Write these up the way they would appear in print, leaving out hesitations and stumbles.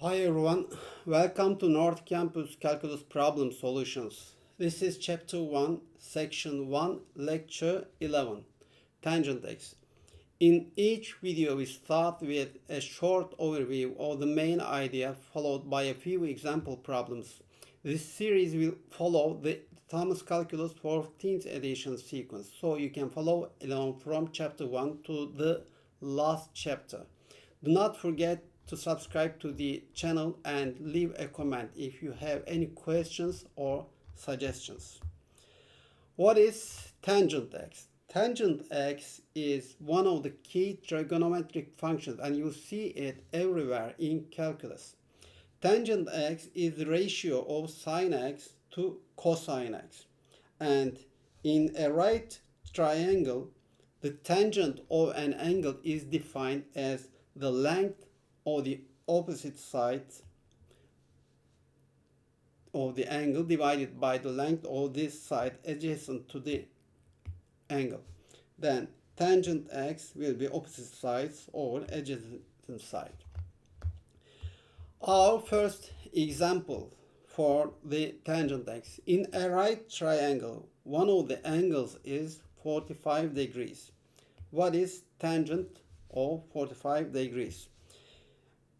Hi everyone, welcome to North Campus Calculus Problem Solutions. This is Chapter 1, Section 1, Lecture 11, Tangent X. In each video we start with a short overview of the main idea followed by a few example problems. This series will follow the Thomas Calculus 14th edition sequence, so you can follow along from Chapter 1 to the last chapter. Do not forget to subscribe to the channel and leave a comment if you have any questions or suggestions. What is tangent x? Tangent x is one of the key trigonometric functions and you see it everywhere in calculus. Tangent x is the ratio of sine x to cosine x. And in a right triangle, the tangent of an angle is defined as the length of the opposite sides of the angle divided by the length of this side adjacent to the angle. Then tangent x will be opposite sides or adjacent side. Our first example for the tangent x. In a right triangle, one of the angles is 45 degrees. What is tangent of 45 degrees?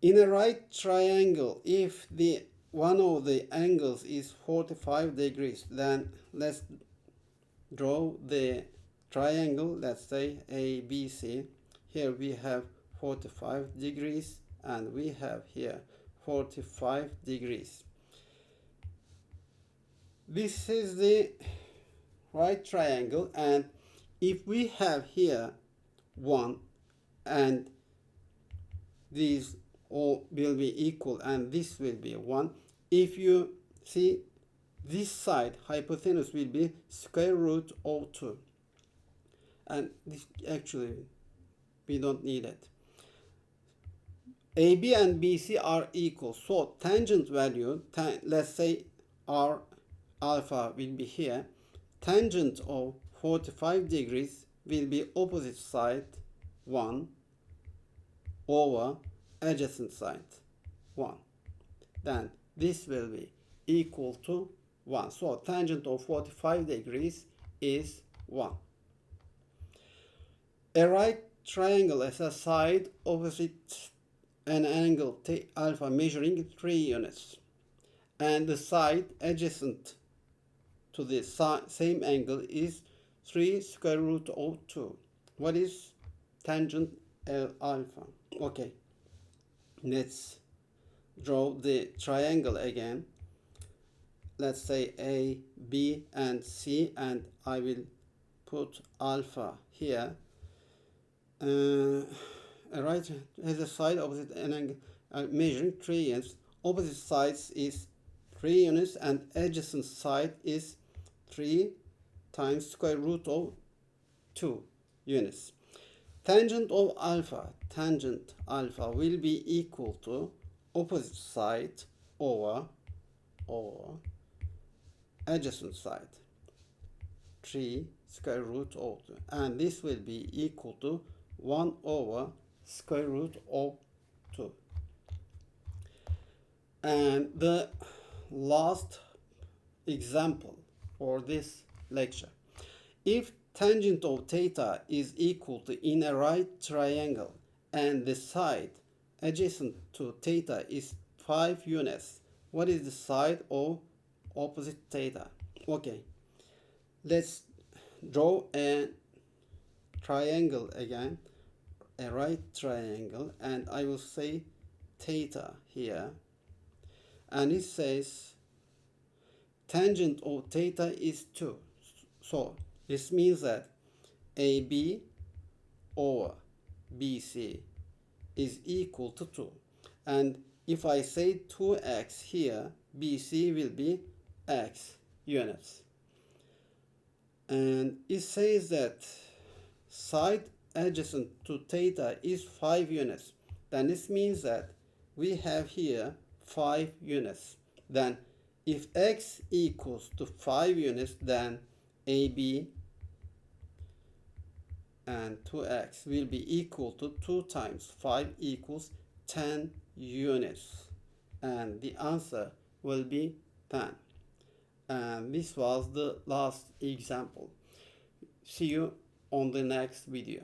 In a right triangle, if the one of the angles is 45 degrees, then let's draw the triangle, let's say ABC. Here we have 45 degrees and we have here 45 degrees. This is the right triangle, and if we have here 1 and these all will be equal and this will be 1, if you see this side hypotenuse will be square root of 2, and this actually we don't need it. AB and BC are equal, so tangent value, let's say our alpha will be here. Tangent of 45 degrees will be opposite side 1 over adjacent side 1. Then this will be equal to 1. So tangent of 45 degrees is 1. A right triangle has a side opposite an angle alpha measuring 3 units, and the side adjacent to the same angle is 3 square root of 2. What is tangent alpha? Okay, let's draw the triangle again. Let's say A, B, and C, and I will put alpha here. A right has a side opposite an angle measuring 3 units. Opposite sides is 3 units and adjacent side is 3 times square root of 2 units. Tangent alpha will be equal to opposite side over adjacent side 3 square root of 2, and this will be equal to 1 over square root of 2. And the last example for this lecture. If tangent of theta is equal to in a right triangle and the side adjacent to theta is 5 units, what is the side of opposite theta? Okay, let's draw a triangle again, a right triangle, and I will say theta here, and it says tangent of theta is 2. So this means that AB over BC is equal to 2. And if I say 2x here, BC will be x units. And it says that side adjacent to theta is 5 units. Then this means that we have here 5 units. Then if x equals to 5 units, then AB and 2x will be equal to 2 times 5 equals 10 units. and the answer will be 10. And this was the last example. See you on the next video.